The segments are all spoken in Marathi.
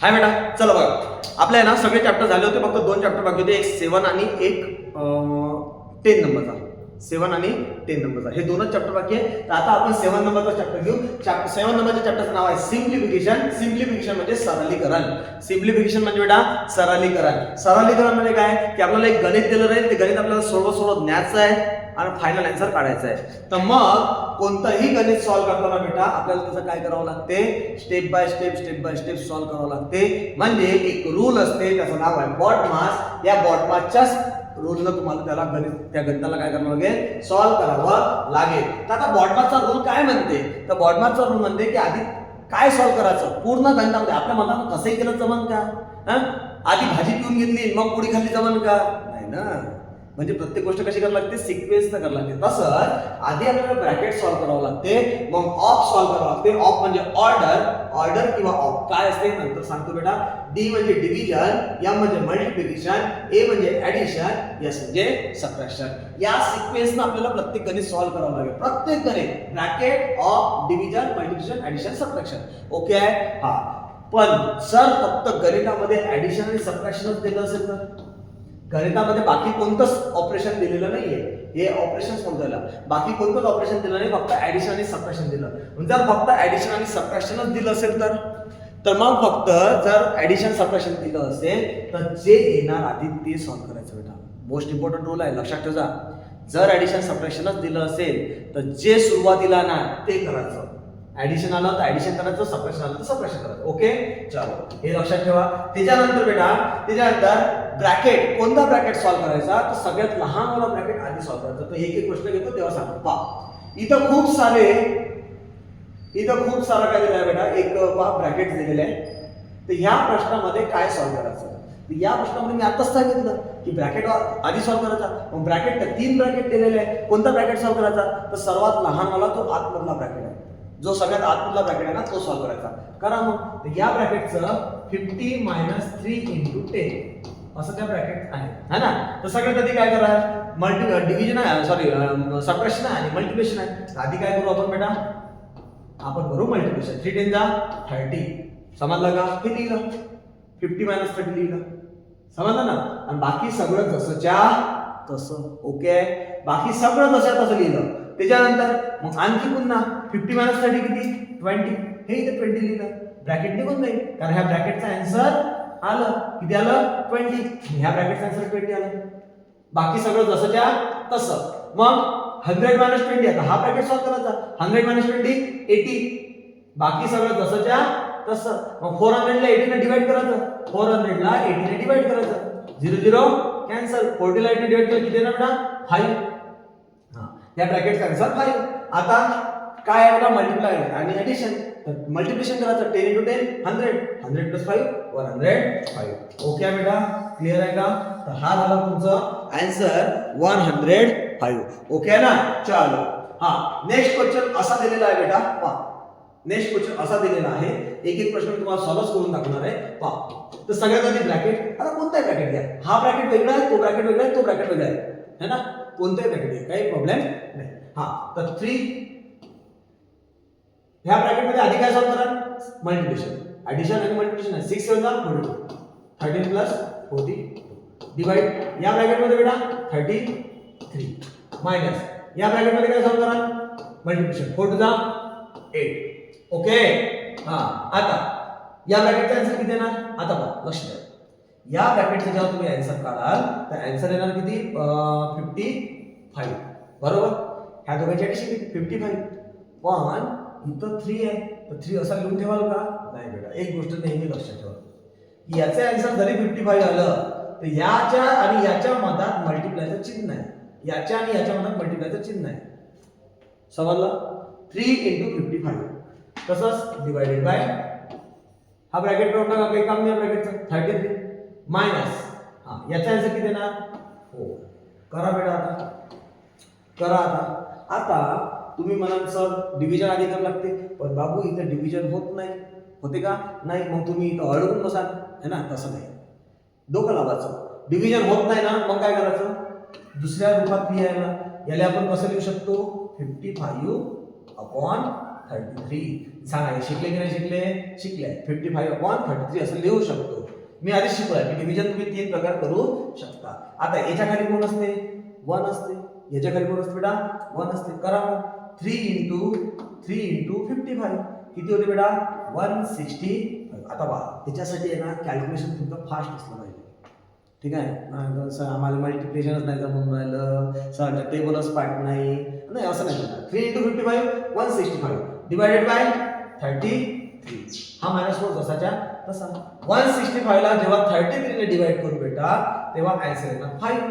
हाय बेटा, चला बघा. आपल्या ना सगळे चॅप्टर झाले होते, फक्त 2 चॅप्टर बाकी होते, एक 7 आणि एक 10 नंबरचा. 7 आणि 10 नंबरचा, हे 2च चॅप्टर बाकी आहे. तर आता आपण 7 नंबरचा चॅप्टर घेऊ. 7 नंबरच्या चॅप्टरचं नाव आहे सिम्प्लिफिकेशन. सिम्प्लिफिकेशन म्हणजे सरलीकरण. सिम्प्लिफिकेशन म्हणजे बेटा सरलीकरण. सरलीकरण म्हणजे काय की आपल्याला एक गणित दिलं राहील, ते गणित आपल्याला सोडवत न्यायचं आहे आणि फायनल आन्सर काढायचा आहे. तर मग कोणतंही गणित सॉल्व्ह करताना बेटा आपल्याला त्याचं काय करावं लागते, स्टेप बाय स्टेप सॉल्व्ह करावं लागते. म्हणजे एक रूल असते, त्याचं नाव आहे बॉडमास. या बॉडमासच्याच रूलनं तुम्हाला त्याला त्या गणिताला काय करावं लागेल, सॉल्व्ह करावं लागेल. तर आता बॉडमासचा रूल काय म्हणते, तर बॉडमासचा रूल म्हणते की आधी काय सॉल्व्ह करायचं पूर्ण गणितामध्ये. आपल्या मनानं कसंही केलं जमन का? आधी भाजी पिऊन घेतली मग पोळी खाल्ली जमन का? नाही ना. म्हणजे प्रत्येक गोष्ट कशी करावी लागते, सिक्वेन्स करावी लागते. तसं आधी आपल्याला ब्रॅकेट सॉल्व्ह करावं लागते, मग ऑफ सॉल्व्ह करावं लागते. ऑफ म्हणजे ऑर्डर किंवा ऑफ काय असते नंतर सांगतो बेटा. डी म्हणजे डिव्हिजन, एम म्हणजे मल्टिप्लिकेशन, ए म्हणजे ऍडिशन, एस म्हणजे सबट्रॅक्शन. या सिक्वेन्सनं आपल्याला प्रत्येक गणित सॉल्व्ह करावं लागेल. प्रत्येक गणित bracket, of, division, multiplication, addition, subtraction. Okay आहे. हा, पण सर फक्त गणितामध्ये ऍडिशन आणि सबट्रॅक्शनच दिलं असेल तर गणितामध्ये बाकी कोणतंच ऑपरेशन दिलेलं नाहीये. हे ऑपरेशन समजायला बाकी कोणतंच ऑपरेशन दिलं नाही, फक्त ऍडिशन आणि सबट्रॅक्शन दिलं. जर फक्त ऍडिशन आणि सबट्रॅक्शनच दिलं असेल तर मग फक्त जर ऍडिशन सबट्रॅक्शन दिलं असेल तर जे येणार आधी ते सॉल्व्ह करायचं बेटा. मोस्ट इम्पॉर्टंट रूल आहे, लक्षात ठेवा. जर ऍडिशन सबट्रॅक्शनच दिलं असेल तर जे सुरुवातीला ना ते करायचं. ऍडिशन आलं तर ऍडिशन करायचं, सबट्रॅक्शन आलं तर सबट्रॅक्शन करायचं. ओके, चलो हे लक्षात ठेवा. त्याच्यानंतर ब्रॅकेट, कोणता ब्रॅकेट सॉल्व्ह करायचा, तर सगळ्यात लहान वाला ब्रॅकेट आधी सॉल्व्ह करायचा. तर एक प्रश्न घेतो तेव्हा सांगतो. पहा इथं खूप सारा काय दिलं आहे बेटा, एक ब्रॅकेट दिलेले आहे. तर ह्या प्रश्नामध्ये काय सॉल्व्ह करायचं, या प्रश्नामध्ये मी आताच सांगितलं की ब्रॅकेट आधी सॉल्व्ह करायचा. मग ब्रॅकेट 3 ब्रॅकेट दिलेले आहे, कोणता ब्रॅकेट सॉल्व्ह करायचा, तर सर्वात लहान वाला तो आतमधला ब्रॅकेट आहे, जो सगळ्यात आतमधला ब्रॅकेट आहे ना तो सॉल्व्ह करायचा. करा मग. या ब्रॅकेटचं 50 - 3 × 10 असं त्या ब्रॅकेट आहे ना. तर सगळ्यात आधी काय करा, डिव्हिजन आहे, सॉरी सबट्रॅक्शन आहे आणि मल्टिप्लिकेशन आहे. आधी काय करू आपण बेटा, आपण करू मल्टिप्लिकेशन. 3 × 10 = 30. समजलं का? हे लिहिलं 50 - 30 लिहिलं, समजलं ना. आणि बाकी सगळं जसंच्या तसं. ओके, बाकी सगळं जसं तसं लिहिलं. त्याच्यानंतर मग आणखी पुन्हा 50 - 30 किती, 20. हे इथे 20 लिहिलं, ब्रॅकेट निघून जाईल कारण ह्या ब्रॅकेटचा आन्सर आलं किती आलं, 20. ह्या ब्रॅकेटचा आन्सर 20 आलं. बाकी सगळं जसंच्या तसं. मग 100 - 20, आता हा ब्रॅकेट सॉल्व्ह करायचा. 100 - 20 80. बाकी सगळं जसंच्या तसं. मग 400 ला 80 ने डिवाइड करायचं, 400 ला 80 ने डिवाइड करायचं. 0 0 कॅन्सल. 40 ला 80 डिवाइड केलं किती येणार बेटा, 5. या ब्रॅकेटचा आन्सर 5. आता काय आहे बेटा, मल्टिप्लाय आणि ऍडिशन. तर मल्टिप्लिकेशन करायचं, 10 × 10 100, 100 + 5 105. ओके आहे बेटा, क्लिअर आहे का? तर हा झाला तुमचा आन्सर 105. ओके आहे ना. चलो, हा नेक्स्ट क्वेश्चन असा दिलेला आहे बेटा. पहा नेक्स्ट क्वेश्चन असा दिलेला आहे, एक प्रश्न तुम्हाला सॉल्व्ह करून दाखवणार आहे. पहा, तर सगळ्यात आधी ब्रॅकेट, आता कोणताही ब्रॅकेट घ्या. हा ब्रॅकेट वेगळा आहे, तो ब्रॅकेट वेगळा आहे, तो ब्रॅकेट वेगळा आहे ना. कोणताही ब्रॅकेट घ्या, काही प्रॉब्लेम नाही. हा, तर 3 ह्या ब्रॅकेटमध्ये आधी काय सॉल्व्ह करा, मल्टिप्लिकेशन, ऍडिशन आणि मल्टिप्लिकेशन आहे. 6 × 7 = 42, 13 + 42 डिवाइड. या ब्रॅकेटमध्ये बेटा 33 मायनस. या ब्रॅकेटमध्ये काय सॉल्व्ह करा, मल्टिप्लिकेशन, 4 × 8. ओके. हा, आता या ब्रॅकेटचा आन्सर किती येणार, आता पहा लक्ष द्या. या ब्रॅकेटचा जेव्हा तुम्ही आन्सर काढाल तर आन्सर येणार किती, 55. बरोबर. ह्या दोघांची ऍडिशन किती, 55. पण इथं 3 आहे, तर 3 असा लिहून ठेवाल का, नाही बेटा. एक गोष्ट नेहमी लक्षात ठेवा की याचे आन्सर जरी 55 आलं तर याच्या आणि याच्या मधात मल्टिप्लायचं चिन्ह आहे, याच्या आणि याच्या मधात मल्टिप्लायचं चिन्ह आहे. समजलं. 3 × 55. तसंच डिवायडेड बाय, हा ब्रॅकेट करून टाका, काही काम नाही ब्रॅकेटचं. 33 मायनस, हा याचा आन्सर किती येणार, 4. करा बेटा, आता करा. आता तुम्ही म्हणाल सर डिव्हिजन आधी करावं लागते, पण बाबू इथं डिव्हिजन होत नाही. होते का, नाही. मग तुम्ही इथं अडकून बसाल है ना. तसं नाही, डोकं लावायचं. डिव्हिजन होत नाही ना, मग काय करायचं, दुसऱ्या रूपात लिहायला. याला आपण कसं लिहू शकतो, 55/4 33. सांगा हे शिकले की नाही शिकले? शिकले. 55/33 असं लिहू शकतो. मी आधीच शिकवलं की डिव्हिजन तुम्ही 3 प्रकार करू शकता. आता याच्या खाली कोण असते? 1 असते. याच्या खाली कोण असते बेटा? 1 असते. करा मग 3 × 55 किती होते बेटा? 165. आता पहा त्याच्यासाठी आहे ना कॅल्क्युलेशन तुमचं फास्ट असलं पाहिजे. ठीक आहे, सर आम्हाला मल्टिप्लिकेशनच नाही जमून राहिलं, सर टेबलच पाठ नाही, नाही असं नाही करणार. 3 × 55 165 डिवायडेड बाय 33. हा -4 जसाच्या तसा. 165 ला जेव्हा 33 ने डिवाइड करू बेटा तेव्हा आन्सर येणार 5.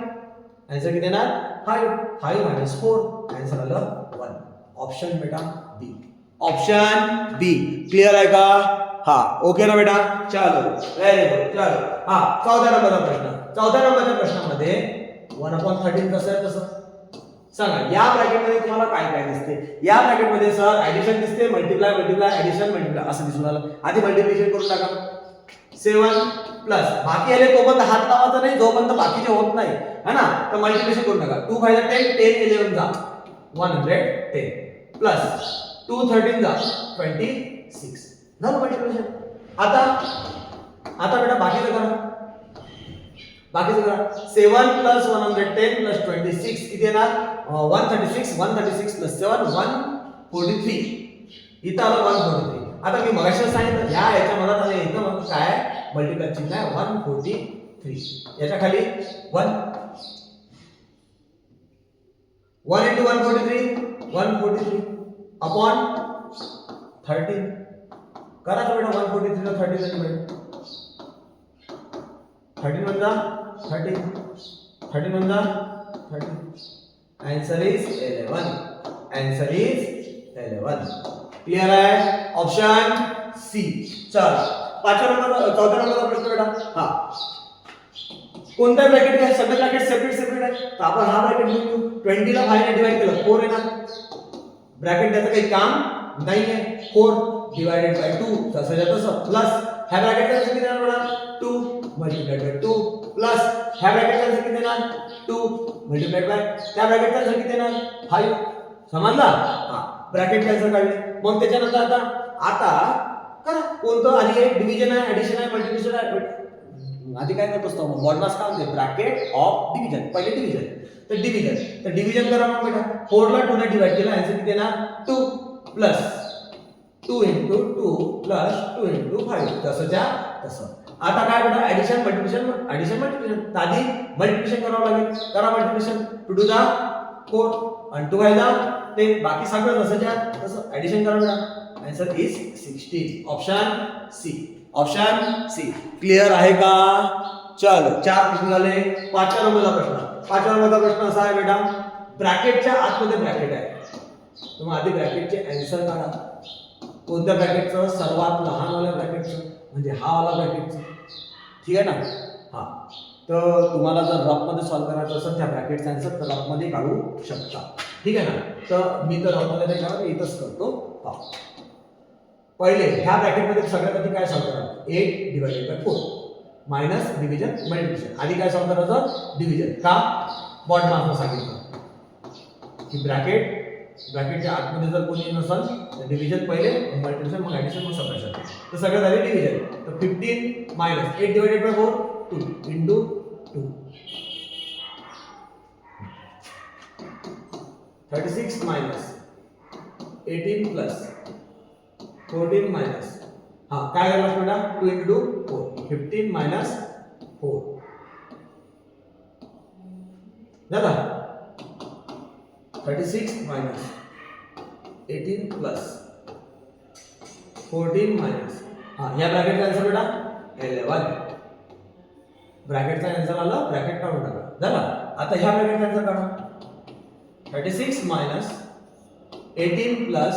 आन्सर किती येणार? 5. 5 - 4 आन्सर आलं 1. ऑप्शन बेटा बी. ऑप्शन बी. क्लियर आहे का? हा ओके ना बेटा? चलो व्हेरी गुड. चलो हा 14 नंबरचा प्रश्न. 14 नंबरच्या प्रश्नामध्ये 1/13 कसं आहे तसं सांगा. या ब्रॅकेटमध्ये तुम्हाला काय काय दिसते? या ब्रॅकेटमध्ये सर ऍडिशन दिसते, मल्टिप्लाय ऍडिशन मल्टिप्लाय असं दिसून आलं. आधी मल्टिप्लिकेशन करून टाका. 7 प्लस बाकी आले तोपर्यंत हात लावायचा नाही जोपर्यंत बाकीचे होत नाही, है ना? तर मल्टिप्लिकेशन करून टाका. 2 5 10 10 11 जा 110 प्लस 2 13 जा 26 झालं मल्टिप्लिकेशन. आता बेटा बाकीचं करा. 7 प्लस 110 प्लस 26 किती येणार? 136 136 प्लस 7 143. इथं आलं 143. आता मी मगाशी सांगितलं या याच्या मधात आले इथं मग काय मल्टिप्लाय चिन्ह आहे 143. याच्या खाली 1 × 143 अपॉन 13. करा बेटा 143 ला 13 ने divide. 13 × 1 13 13 × 1 13. Answer is 11. Answer is 11. Clear है? Option C. चल 14 नंबरचा प्रश्न बेटा. हा कोणता ब्रॅकेट आहे? सगळे ब्रॅकेट सेपरेट आहे. तर आपण हा ब्रॅकेट घेऊ. 20 ला 5 ने डिवाइड केलं 4 येणार. ब्रॅकेट त्याचं काही काम नाहीये. 4 डिवाइडेड बाय 2 तसं तसं प्लस ह्या ब्रॅकेटचा किती येणार बेटा? 2 मल्टिप्लाइड बाय 2 प्लस ह्या ब्रॅकेटचा किती येणार? 2 मल्टिप्लाइड बाय त्या ब्रॅकेटचा किती येणार? 5. समजला? हा ब्रॅकेट कॅन्सल काढले. मग त्याच्यानंतर आता करा कोणतं आधी आहे? डिव्हिजन आहे, ऍडिशन आहे, मल्टिप्लिकेशन आहे. आधी काय करत असतो मग मॉडमास काय म्हणते? Bracket of division. पहिले डिव्हिजन. तर डिव्हिजन करा मग बेटा. 4 ला 2 ने डिवाइड केला आन्सर किती येणार? 2 प्लस 2 × 2 प्लस 2 × 5 तसंच्या तसं. आता काय बेटा ऍडिशन मल्टिप्लिकेशन. आधी मल्टिप्लिकेशन करावं लागेल. करा मल्टिप्लिकेशन. 2 2 जा 4 आणि 2 5 जा ते बाकी सगळं तसंच्या तसं ऍडिशन करा बेटा. Answer is 16. Option C. Option C. Clear आहे का? चलो 4 प्रश्न झाले. 5व्या नंबरचा प्रश्न असा आहे बेटा. ब्रॅकेटच्या आतमध्ये ब्रॅकेट आहे. तुम्ही आधी ब्रॅकेटचे आन्सर काढा. कोणत्या ब्रॅकेटचं? सर्वात लहान वाल्या ब्रॅकेटचं म्हणजे हा वाला ब्रॅकेटचं. ठीक आहे ना? हा तर तुम्हाला जर रफमध्ये सॉल्व्ह करायचं असेल त्या ब्रॅकेटचा आन्सर तर रफमध्ये काढू शकता. ठीक आहे ना? तर मी तर रफमध्ये नाही काढत, इथंच करतो. हा पहिले ह्या ब्रॅकेटमध्ये सगळ्यात आधी काय सॉल्व्ह करायचं? 8 divided by 4 minus division multiplication. आधी काय सॉल्व्ह करायचं? डिव्हिजन. का? बॉटम आपण सांगितलं की ब्रॅकेटच्या आतमध्ये जर कोणी नसेल तर डिव्हिजन पहिले, मल्टिप्लिकेशन, मग ऍडिशन, मग सबट्रॅक्शन. तर सगळ्यात आधी डिव्हिजन. तर 15 minus 8 divided by 4 2 × 2 36 minus 18 plus 14 minus हा काय झालं बेटा? 2 × 2 4 15 मायनस 4 झाला. 36 मायनस 18 प्लस 14 मायनस हा या ब्रॅकेटचा आन्सर बेटा 11. ब्रॅकेटचा आन्सर आला. ब्रॅकेट काढून टाका. झाला. आता ह्या ब्रॅकेटचा आन्सर काढा. 36 मायनस 18 प्लस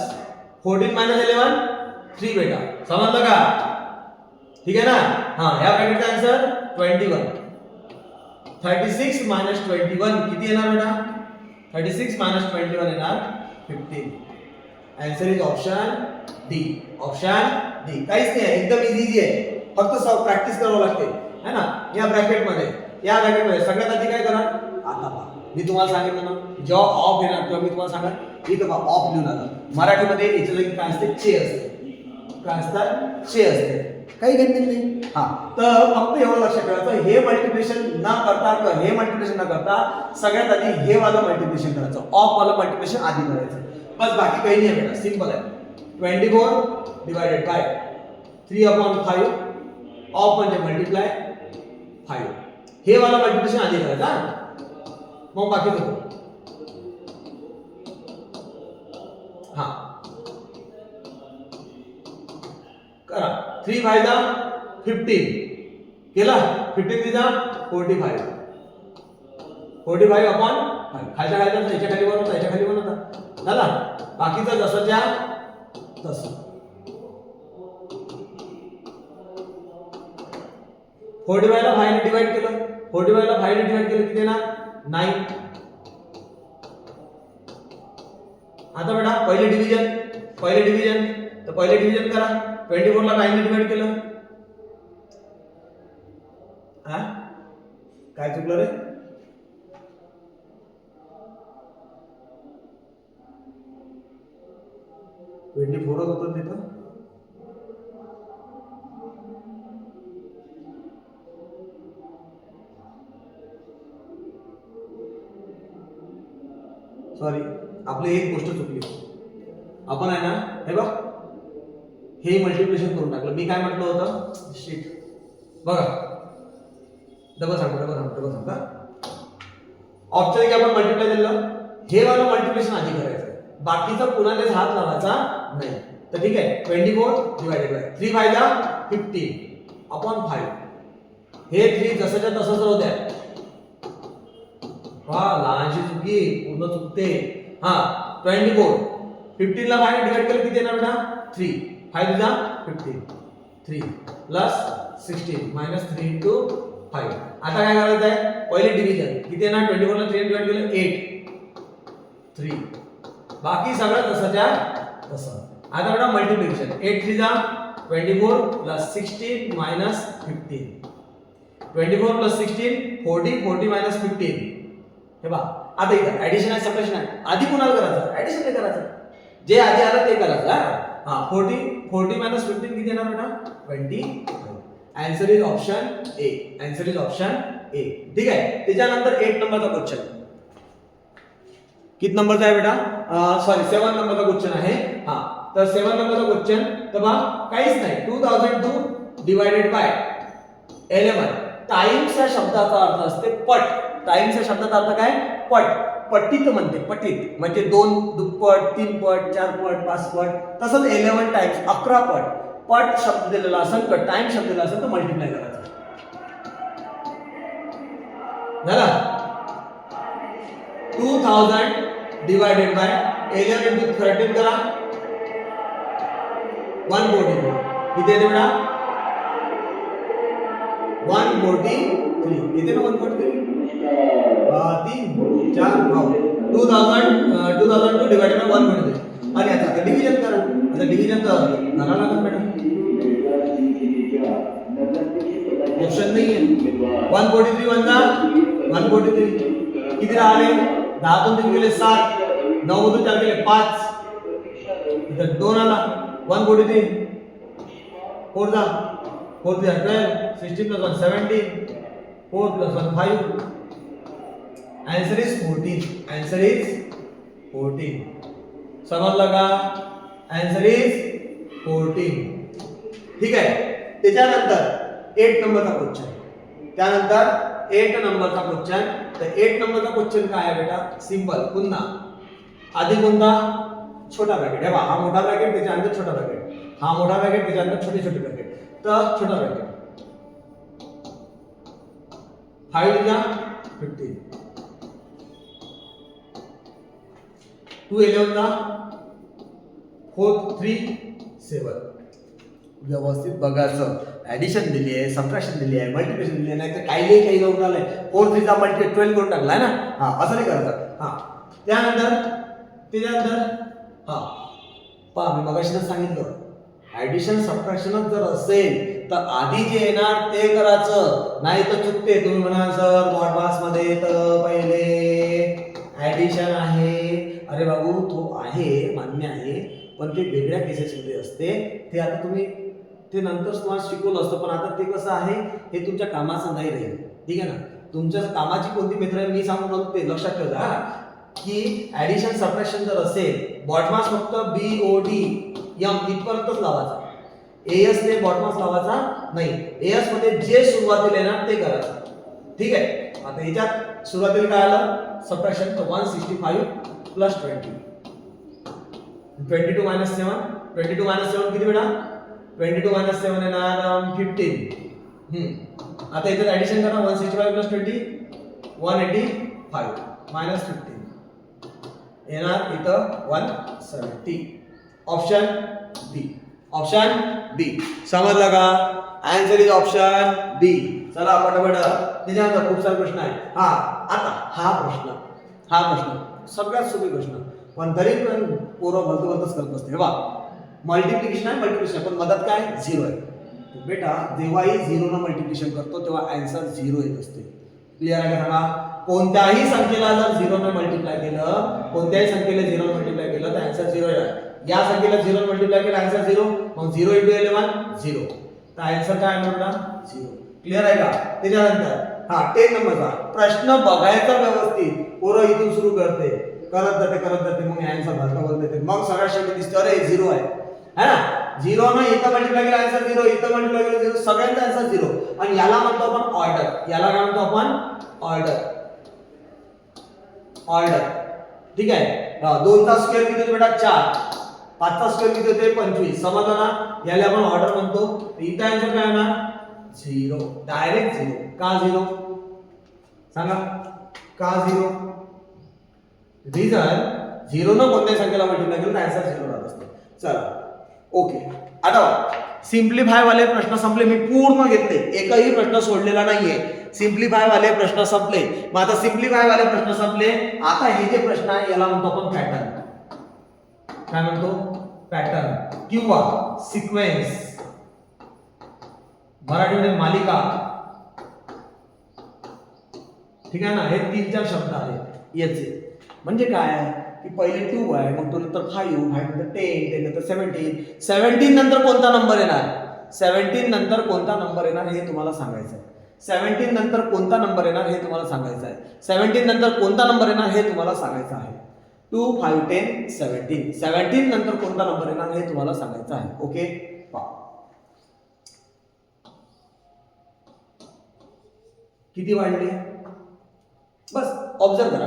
14 मायनस 11 3 बेटा. समजलं का? ठीक आहे ना? हा ह्या ब्रॅकेटचा आन्सर 21. 36 मायनस 21 किती येणार बेटा? 36 मायनस 21 येणार 15. Answer is option D. Option D. काहीच नाही आहे, एकदम इझी आहे. फक्त प्रॅक्टिस करावं लागते है ना? या ब्रॅकेटमध्ये सगळ्यात आधी काय करा? आता पहा मी तुम्हाला सांगितलं ना जेव्हा ऑफ येणार तेव्हा मी तुम्हाला सांगा इथं बघा ऑफ लिहून आलं. मराठीमध्ये याच्या जागी काय असते, चे असते. काय असतात, चे असते. काही गणित नाही. हा, तर फक्त एवढं लक्षात ठेवायचं, हे मल्टिप्लिकेशन न करता किंवा हे मल्टिप्लिकेशन न करता सगळ्यात आधी हे वाला मल्टिप्लिकेशन करायचं, ऑफ वाला मल्टिप्लिकेशन आधी करायचं. बस, बाकी काही नाही बेटा, सिंपल आहे. 24 डिवायडेड बाय 3/5 ऑफ म्हणजे मल्टिप्लाय 5. हे वाला मल्टिप्लिकेशन आधी करायचं, मग बाकी करू. हा करा. 3 5 15 केला. 15 3 45. 45/5 खालच्या खाली याच्या खाली बनवता, याच्या खाली बनवता झाला. बाकीचं जसंच्या तसं. 45 ला 5 ने डिवाइड केलं. 45 ला 5 ने डिवाइड केलं किती येणार, 9. आता बेटा पहिले डिवीजन तर पहिले डिवीजन करा. 24 ला 9 ने डिवाइड केलं. हा काय चुकलं रे, च होतं तिथं. सॉरी, आपली एक गोष्ट चुकली. आपण आहे ना, हे बघ हे मल्टिप्लिकेशन करून टाकलं. मी काय म्हटलं होतं, शीट बघा, डबल सांगता ऑप्शन की आपण मल्टिप्लाय दिलं, हे वाला मल्टिप्लिकेशन आधी करायचं, बाकीचा कुणालाच हात लावायचा नाही. तर ठीक आहे. 24 डिवाइडेड बाय 3 5 15/5. हे 3 जसंच्या तसंच राहू द्या. लहानशी चुकी पूर्ण चुकते. हा 24 15 ला 5 डिवाइड केलं किती येणार बेटा, 3. 5 जा 15. 3 प्लस 16 मायनस 3 into 5. आता काय करायचं आहे, पहिले डिव्हिजन किती येणार, 24 ला 3 डिवाइड केलं 8 3. बाकी सगळं तसंच्या तसं. आता बेटा मल्टिप्लिकेशन 8 3 जा 24 प्लस 16 मायनस 15. 24 plus 16 40 minus 15. हे बघा, आता इथं ऍडिशन आहे, सबट्रॅक्शन आहे. आधी कोणाला करायचं, ऍडिशन नाही करायचं, जे आधी आलं ते करायचं. हा 40 मायनस 15 किती येणार बेटा, 20. Answer is option A. Answer is option A. ठीक आहे. त्याच्यानंतर 8 नंबरचा क्वेश्चन. किती नंबरचा आहे बेटा, सॉरी 7 नंबरचा क्वेश्चन आहे. हा तर 7 नंबरचा क्वेश्चन, तर बघा काहीच नाही. 2002 डिवाइडेड बाय 11. टाइम्स या शब्दाचा अर्थ असते पट. टाइम्स या शब्दाचा अर्थ काय, पट. पटीत म्हणते, पटीत म्हणजे 2 दुप्पट, 3 पट, 4 पट, 5 पट. तसंच 11 टाइम्स 11 पट. पट शब्द दिलेला असेल तर टाइम शब्द दिलेला असेल तर मल्टिप्लाय करायचा. झाला. 2000 डिवाइडेड बाय 11 into 13 करा, 143. किती येते बेटा, 143. येते ना 143. 3 4 2002 डिवाइडेड बाय 143. आणि आता डिव्हिजन करा. आता डिव्हिजन करावं लागेल बेटा, ऑप्शन नाही आहे. 143 143 किती राहिले, 10 तून 3 गेले 7, 9 मधून 4 गेले 5, इथं 2 आला. 143 4 जा 4 जा 12, 16 plus 1 17, 4 plus 1 5. Answer is 14. Answer is 14. समजलं का, आंसर इज 14. ठीक आहे. त्याच्यानंतर 8 नंबरचा क्वेश्चन. त्यानंतर 8 नंबरचा क्वेश्चन. तर 8 नंबरचा क्वेश्चन काय आहे बेटा, सिंपल. पुन्हा आधी कोणता, छोटा ब्रॅकेट. हे बघा, हा मोठा ब्रॅकेट, त्याच्यानंतर छोटा ब्रॅकेट, हा मोठा ब्रॅकेट, त्याच्यानंतर छोटे छोटे ब्रॅकेट. तर छोटा ब्रॅकेट 5 जा 15, 2 11 जा 4 3 7. व्यवस्थित बघायचं. ऍडिशन दिली आहे, सबट्रॅक्शन दिली आहे, मल्टिप्लिकेशन दिली आहे, नाही तर काही जाऊन आलंय 4 3 चा मल्टी 12 करून टाकलाय ना. हा असं नाही करायचं. हा त्यानंतर हा पहा, मी मगाशीच सांगितलं, ऍडिशन सबट्रॅक्शनच जर असेल तर आधी जे येणार ते करायचं, नाही तर चुकते. तुम्ही म्हणा सर मॉड पास मध्ये तर पहिले ऍडिशन आहे अरे बाबू तो आहे, मान्य आहे, पण ते वेगळ्या केसेसमध्ये असते. ते आता तुम्ही ते नंतर तुम्हाला शिकवलं असतं, पण आता ते कसं आहे हे तुमच्या कामाचं नाही राहील. ठीक आहे ना. तुमच्या कामाची कोणती मेथड आहे मी सांगून राहिलो ते लक्षात ठेवा की ऍडिशन सबट्रॅक्शन जर असेल बॉटमास फक्त BOD M इथपर्यंतच लावायचा. AS ने बॉटमास लावायचा नाही. AS मध्ये जे सुरुवातीला येणार ते करायचं. ठीक आहे. आता याच्यात सुरुवातीला काय आलं सबट्रॅक्शन, तर 165 प्लस 20 22 मायनस 7 22 मायनस 7 किती बेटा 22 मायनस 7 येणार 15. आता इथे ऍडिशन करा 165 प्लस 20 185 मायनस 15 येणार इथं 170. ऑप्शन बी. ऑप्शन बी. समजलं का. आन्सर इज ऑप्शन बी. चला पटापट त्याच्यानंतर खूप सारे प्रश्न आहे. आता हा प्रश्न सगळ्यात सोपी प्रश्न, पण तरी पण पोरं भलतच करत असते. बघा मल्टिप्लिकेशन आहे, मल्टिप्लिकेशन पण मदत काय 0 आहे. बेटा जेव्हाही 0 न मल्टिप्लिकेशन करतो तेव्हा आन्सर 0 येत असते. क्लिअर आहे का सांगा. कोणत्याही संख्येला जर 0 न मल्टिप्लाय केलं, कोणत्याही संख्येला 0 न मल्टिप्लाय केलं तर आन्सर 0 येणार. या संख्येला 0 न मल्टिप्लाय केलं आन्सर 0, मग 0 × 11 0, तर आन्सर काय येणार बेटा 0. क्लिअर आहे का. त्याच्यानंतर 10 नंबरचा प्रश्न बघायचा व्यवस्थित. पोरं इथून सुरू करत जाते मग आन्सर भरता देते, मग सगळ्या शेवटी दिसतो अरे 0 आहे है ना. 0 न इथं मल्टिप्लाय केलं आन्सर 0, इथं मल्टिप्लाय केलं 0, सगळ्यांचा आन्सर 0. आणि याला म्हणतो आपण ऑर्डर. याला काय म्हणतो आपण ऑर्डर. ठीक आहे. 2 चा स्क्वेअर किती होतो बेटा 4, 5 चा स्क्वेअर किती होते 25. समजलं ना. याला आपण ऑर्डर म्हणतो. इथं आन्सर काय येणार 0, डायरेक्ट 0. का 0 सांगा, का 0. रिझन 0 न कोणत्या संख्येला मल्टिप्लाय केलं तर आन्सर 0 राहत असते. चला ओके. आता सिम्प्लिफाय वाले प्रश्न संपले. मी पूर्ण घेतले, एकही प्रश्न सोडलेला नाहीये. सिम्प्लिफाय वाले प्रश्न संपले. मग आता सिम्प्लिफाय वाले प्रश्न संपले. आता हे जे प्रश्न आहे याला म्हणतो आपण पॅटर्न. काय म्हणतो पॅटर्न किंवा सिक्वेन्स, मराठीमध्ये मालिका. ठीक आहे ना. हे 3-4 शब्द आहेत याचे. म्हणजे काय की पहिले 2 आहे, मग तो नंतर 5 नंतर 10 नंतर 17 नंतर कोणता नंबर येणार, 17 नंतर कोणता नंबर येणार हे तुम्हाला सांगायचं आहे. 17 नंतर कोणता नंबर येणार हे तुम्हाला सांगायचं आहे. 17 नंतर कोणता नंबर येणार हे तुम्हाला सांगायचं आहे. 2 5 10 17 17 नंतर कोणता नंबर येणार हे तुम्हाला सांगायचं आहे. ओके. किती वाढले बस ऑब्झर्व करा.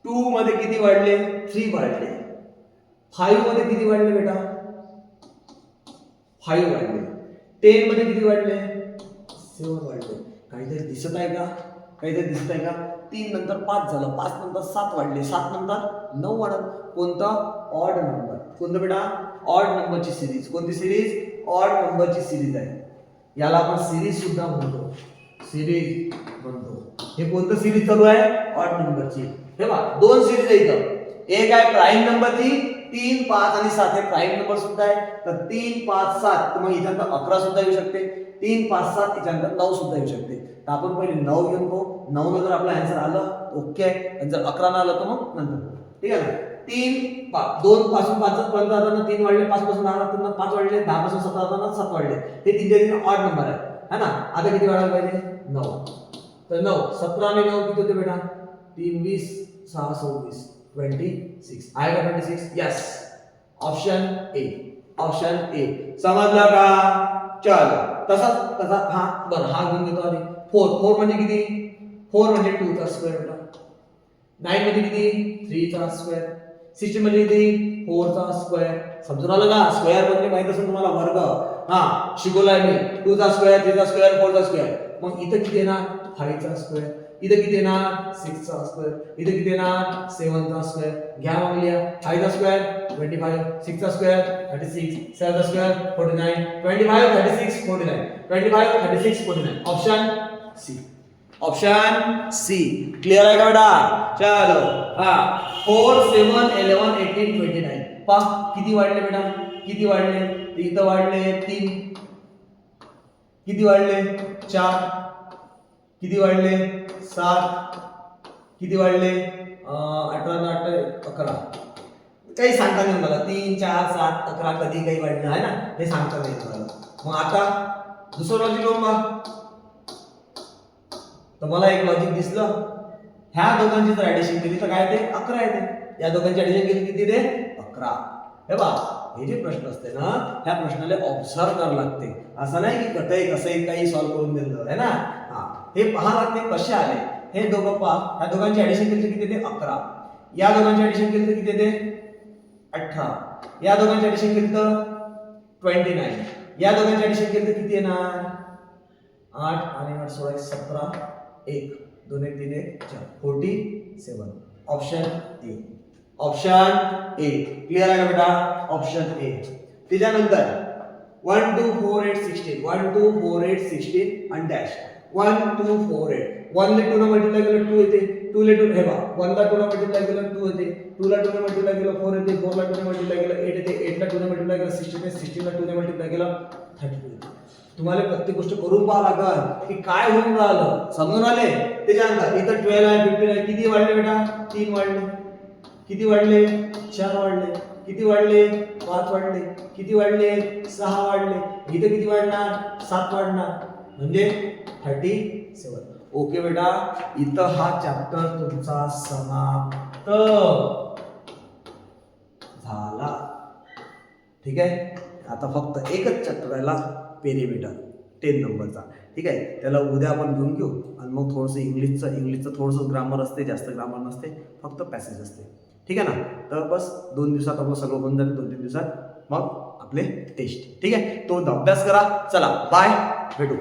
2 मध्ये किती वाढले 3 वाढले. 5 मध्ये किती वाढले बेटा 5 वाढले. 10 मध्ये किती वाढले 7 वाढले. काहीतरी दिसत आहे का, काहीतरी दिसत आहे का. 3 नंतर 5 झालं, 5 नंतर 7 वाढले, 7 नंतर 9 वाढत. कोणता ऑड नंबर. कोणतं बेटा ऑड नंबरची सिरीज. कोणती सिरीज ऑड नंबरची सिरीज आहे. याला आपण सिरीज सुद्धा म्हणतो, सिरीज म्हणतो. हे कोणतं सिरीज चालू आहे ऑड नंबरची. हे पहा 2 सिरीज आहे इथं. एक आहे प्राइम नंबरची 3 5 आणि 7 हे प्राइम नंबर सुद्धा आहे. तर 3 5 7 तर मग इथं 11 सुद्धा येऊ शकते. 3 5 7 इथं 9 सुद्धा येऊ शकते. तर आपण पहिले 9 घेऊन पाहू. 9 ला जर आपला आन्सर आलं ओके आहे, आणि जर 11 न आलं तर मग नंतर. ठीक आहे ना. 3 2 पासून 5 पर्यंत जाताना 3 वाढले, 5 पासून 10 जाताना 5 वाढले, 10 पासून 7 जाताना 7 वाढले. हे 3 ऑड नंबर आहे है ना. आता किती वाढायला पाहिजे 9. तर 9 17 आणि 9 किती होते बेटा 3 20 6 26 26 आहे का 26. Yes option A. Option A. समजला का. चल तसा हा बरं हा घेऊन घेतो आधी. 4 म्हणजे किती 4 म्हणजे 2 चा स्क्वेअर बेटा. 9 म्हणजे किती 3 चा स्क्वेअर. 16 म्हणजे किती 4 चा स्क्वेअर. समजून आलं का. स्क्वेअर म्हणजे माहित असेल तुम्हाला वर्ग. शिकवलाय मी. 2 चा स्क्वेअर 3 चा स्क्वेअर 4 चा स्क्वेअर. मग इथं किती येणार 5 चा स्क्वेअर. इथं किती येणार 6 चा स्क्वेअर. इथं किती येणार 7 चा स्क्वेअर. घ्या मग लिहा. 5 चा स्क्वेअर 25, 6 चा स्क्वेअर 36, 7 चा square 49, 25 36 49, 25 36 49. Option C. Option C. Clear आहे का बेटा. चलो 4 7 11 18 29. पहा किती वाढले बेटा किती वाढले. इथं वाढले 3, किती वाढले 4, किती वाढले 7, किती वाढले 18 आणि 8 11. काही सांगता नाही मला 3 4 7 11 कधी काही वाढलं आहे ना हे सांगता नाही मला. मग आता दुसरं लॉजिक लावून पहा. तर मला एक लॉजिक दिसलं. ह्या दोघांची जर ऍडिशन केली तर काय येते 11 येते. या दोघांची ऍडिशन केली किती येते 11. हे बा हे जे प्रश्न असते ना ह्या प्रश्नाला ऑब्झर्व करावं लागते. असं नाही की कटई कसं काही सॉल्व्ह करून दिलं आहे ना. हा हे पहा लागते कसे आले. हे दोघं पहा. ह्या दोघांची ऍडिशन केली तर किती येते 11. या दोघांची ऍडिशन केली तर किती येते 18. या दोघांची ऍडिशन केली तर 29. या दोघांची ऍडिशन केली तर किती येणार 8 आणि 8 16 17 1 2 1 3 1 4 47. Option A. Option A clear आहे का बेटा. Option A. त्याच्यानंतर 1 2 4 8 16 1 2 4 8 16 आणि डॅश 1 2 4 8. 1 ला 2 ने मल्टिप्लाय केलं 2 येते. 2 ला 2 हे बा 1 ला 2 ने मल्टिप्लाय केलं 2 येते. 2 ला 2 ने मल्टिप्लाय केलं 4 येते. 4 ला 2 ने मल्टिप्लाय केलं 8 येते. 8 ला 2 ने मल्टिप्लाय केलं 16 येते. 16 ला 2 ने मल्टिप्लाय केलं 32 येते. तुम्हाला प्रत्येक गोष्ट करून पाहा लागल की काय होऊन राहिलं. समजून आले. त्याच्यानंतर इथं 12 आहे 15 आहे. किती वाढले बेटा 3 वाढले. किती वाढले 4 वाढले. किती वाढले 5 वाढले. किती वाढले 6 वाढले. इथं किती वाढणार 7 वाढणार म्हणजे 37. ओके बेटा. इथं हा चॅप्टर तुमचा समाप्त झाला. ठीक आहे. आता फक्त एकच चॅप्टर राहिला पेरिमीटर 10 नंबरचा. ठीक आहे. त्याला उद्या आपण घेऊन घेऊ आणि मग थोडंसं इंग्लिशचं थोडंसं ग्रामर असते. जास्त ग्रामर नसते. फक्त पॅसेज असते. ठीक आहे ना. तर बस 2 दिवसात आपलं सगळं होऊन जाते. 2-3 दिवसात मग आपले टेस्ट. ठीक आहे. तो अभ्यास करा. चला बाय भेटू.